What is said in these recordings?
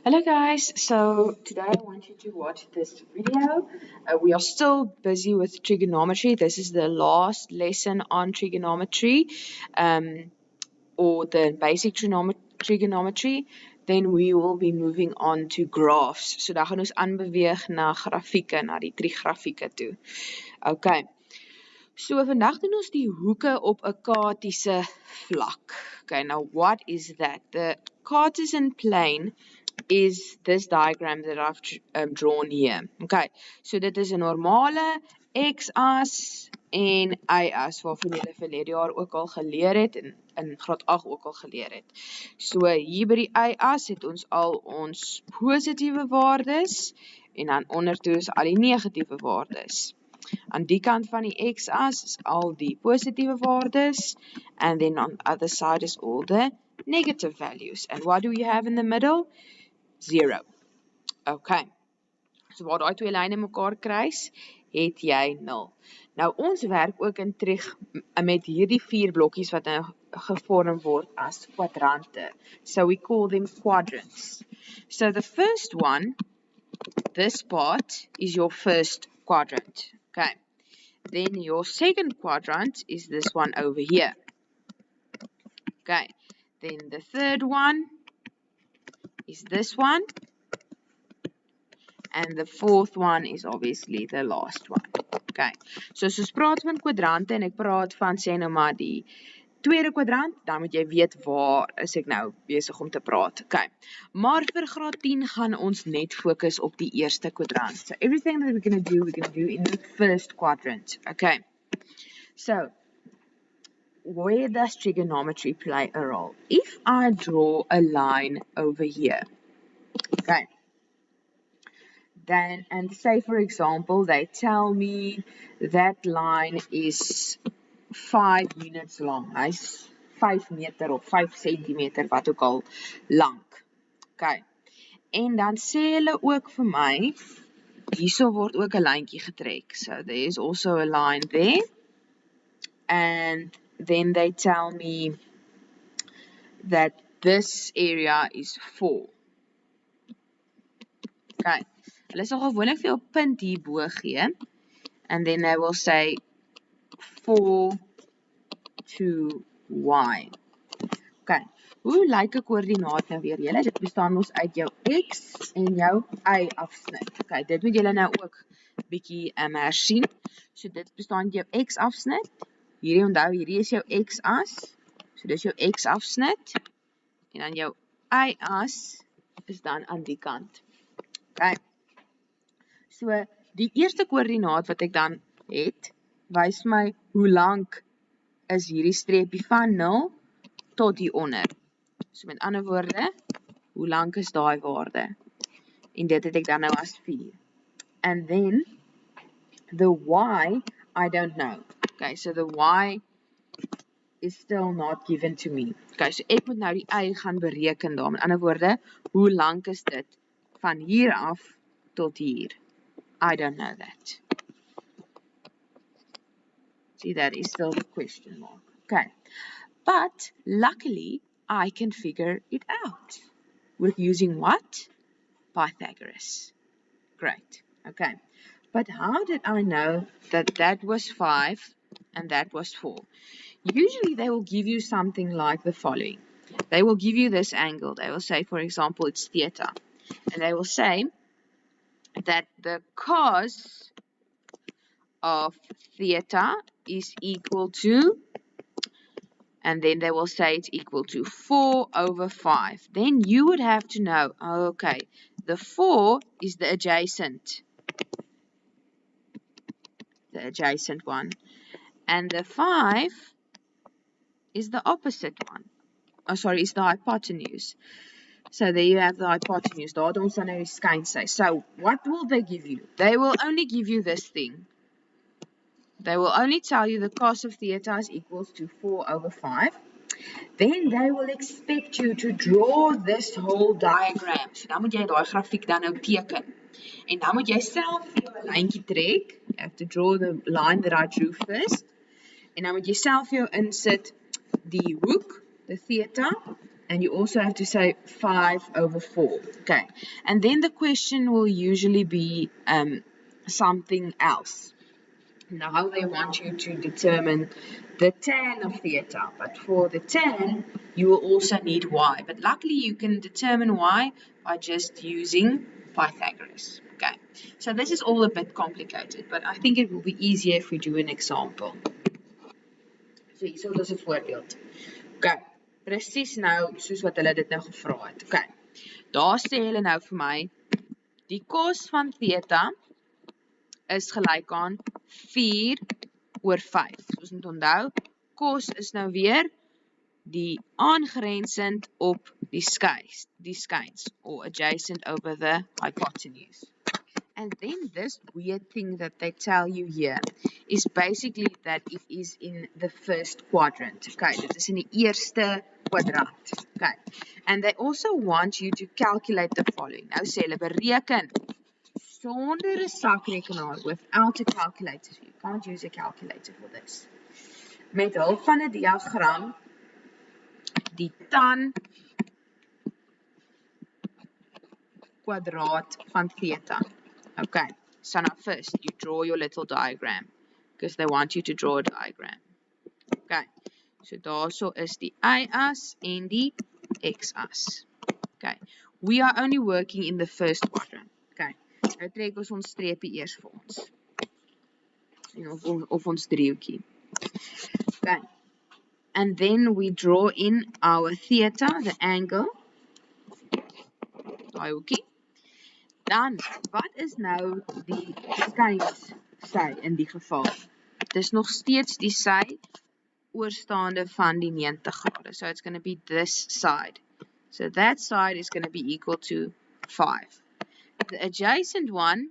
Hello guys, so today I want you to watch this video. We are still busy with trigonometry. This is the last lesson on trigonometry, or the basic trigonometry. Then we will be moving on to graphs. So dan gaan ons aanbeweeg na grafieke, na die trigrafieke toe. Okay. So vandag doen ons die hoeke op 'n Katiese vlak. Okay, now what is that? The Cartesian plane is this diagram that I've drawn here. Okay, so dit is 'n normale x-as en y-as waarvan julle verlede jaar ook al geleer het en in graad 8 ook al geleer het. So hier by die y-as het ons al ons positiewe waardes en dan ondertoe is al die negatiewe waardes. Aan die kant van die x-as is al die positiewe waardes and then on the other side is all the negative values. And what do we have in the middle? 0. Okay. So waar daai twee lyne mekaar kruis, het jy 0. Nou ons werk ook in Trig met hierdie 4 blokkies wat nou gevorm word as kwadrante. So we call them quadrants. So the first one, this part is your first quadrant. Okay. Then your second quadrant is this one over here. Okay. Then the third one is this one. And the fourth one is obviously the last one. Okay. So as ons praat van kwadrante en ek praat van sê nou maar die tweede kwadrant, dan moet jy weet waar is ek nou besig om te praat. Okay. Maar vir graad 10 gaan ons net fokus op die eerste kwadrant. So everything that we're going to do in the first quadrant. Okay. So where does trigonometry play a role? If I draw a line over here. Okay. Then, and say for example, they tell me that line is 5 units long. Hy's 5 meter of 5 centimeter wat ook al lank. Okay. En dan sê hulle ook vir my, hierso word ook 'n lyntjie getrek. So there is also a line there. And then they tell me that this area is 4. Okay. Hulle sal gewoonlik vir jou 'n punt hierbo gee. And then they will say 4 to y. Okay. Hoe lyk 'n koördinaat nou weer julle? Dit bestaan mos uit jou x en jou y afsnit. Okay, dit moet julle nou ook bietjie hersien. So dit bestaan uit jou x afsnit. Hierdie onthou, hierdie is jou x-as. So dis jou x afsnit. En dan jou y-as is dan aan die kant. Okay. So die eerste koördinaat wat ek dan het, wys my hoe lank is hierdie streepie van 0 tot hieronder. So met ander woorde, hoe lank is daai waarde? En dit het ek dan nou as 4. And then the y, I don't know. Okay, so the y is still not given to me. Okay, so ek moet nou die y gaan bereken daar. Met ander woorde, hoe lank is dit van hier af tot hier? I don't know that. See, that is still the question mark. Okay. But luckily, I can figure it out. With using what? Pythagoras. Great. Okay. But how did I know that that was 5 and that was 4? Usually they will give you something like the following. They will give you this angle. They will say, for example, it's theta. And they will say that the cos of theta is equal to, and then they will say it's equal to 4 over 5. Then you would have to know, okay, the 4 is the adjacent one, and the 5 is the opposite one. Oh, sorry, it's the hypotenuse. So there you have the hypotenuse. Daar het ons dan nou die skynsy. So what will they give you? They will only give you this thing. They will only tell you the cos of theta is equals to 4 over 5. Then they will expect you to draw this whole diagram. So dan moet jy daai grafiek dan nou teken. En dan moet jy self vir jou 'n lyntjie trek. You have to draw the line that I drew first. En dan moet jy self vir jou insit die hoek, the theta, And you also have to say 5/4. Okay. And then the question will usually be something else. Now they want you to determine the tan of theta, but for the tan, you will also need y. But luckily, you can determine y by just using Pythagoras. Okay, so this is all a bit complicated, but I think it will be easier if we do an example. So hier is 'n voorbeeld. Okay, presies nou soos wat hulle dit nou gevra het. Okay, daar sê hulle nou vir my, die cos van theta is gelyk aan 4/5. So ons moet onthou, cos is nou weer die aangrensend op die skyns, or adjacent over the hypotenuse. And then this weird thing that they tell you here is basically that it is in the first quadrant. Okay, dit is in die eerste kwadrant. Okay, and they also want you to calculate the following. Nou sê hulle bereken sonder 'n sakrekenaar, without a calculator. You can't use a calculator for this. Met hulp van 'n diagram, die tan kwadraat van theta. Okay, so now first you draw your little diagram, because they want you to draw a diagram. Okay, so daarso is die y-as en die x-as. Okay, we are only working in the first quadrant. Okay, nou trek ons streepie eers vir ons. Of ons driehoekie. Okay, and then we draw in our theta, the angle. Daai hoekie. Dan, wat is nou die skyns sy in die geval? Dit is nog steeds die sy oorstaande van die 90 grade. So it's going to be this side. So that side is going to be equal to 5. The adjacent one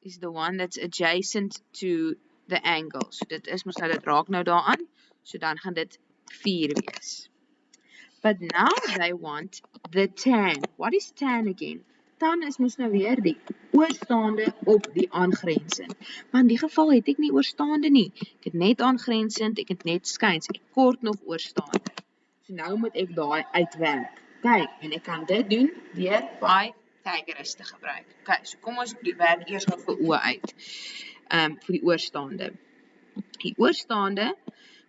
is the one that's adjacent to the angle. So dit is mos nou, dit raak nou daaraan. So dan gaan dit 4 wees. But now they want the tan. What is tan again? Tan is mos nou weer die oorstaande op die aangrensend. Maar in die geval het ek nie oorstaande nie. Ek het net aangrensend, ek het net skyns. Ek kort nog oorstaande. So nou moet ek daai uitwerk. Kyk, en ek kan dit doen deur Pythagoras te gebruik. Okay, so kom ons werk eers nog vir o uit. Vir die oorstaande. Die oorstaande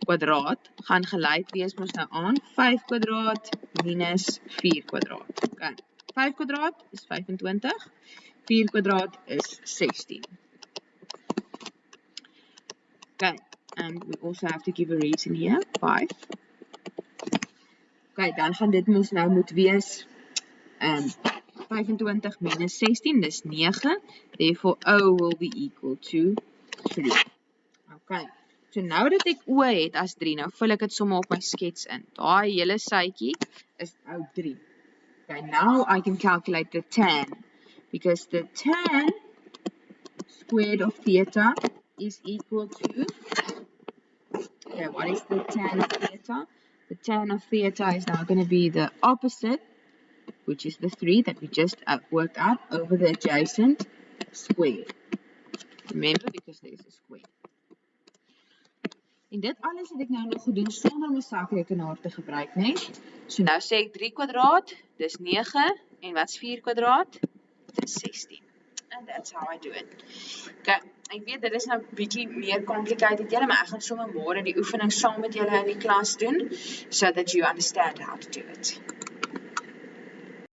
kwadraat gaan gelyk wees mos nou aan 5 kwadraat minus 4 kwadraat. Okay. 5 kwadraat is 25, 4 kwadraat is 16. Okay, and we also have to give a reason here, 5. Okay, dan gaan dit mos nou moet wees 25 minus 16, dis 9, therefore O will be equal to 3. Okay, so nou dat ek O het as 3, nou vul ek dit sommer op my skets in. Daai hele sytjie is nou 3. Okay, now I can calculate the tan, because the tan squared of theta is equal to, okay, what is the tan of theta? The tan of theta is now going to be the opposite, which is the 3 that we just worked out, over the adjacent square. Remember, because there is a square. En dit alles het ek nou nog gedoen sonder om 'n sakrekenaar te gebruik, né? So nou sê ek 3 kwadraat, dis 9, en wat's 4 kwadraat? Dis 16. And that's how I do it. Okay, ek weet dit is nou bietjie meer complicated julle, maar ek gaan sommer môre die oefening saam met julle in die klas doen, so that you understand how to do it.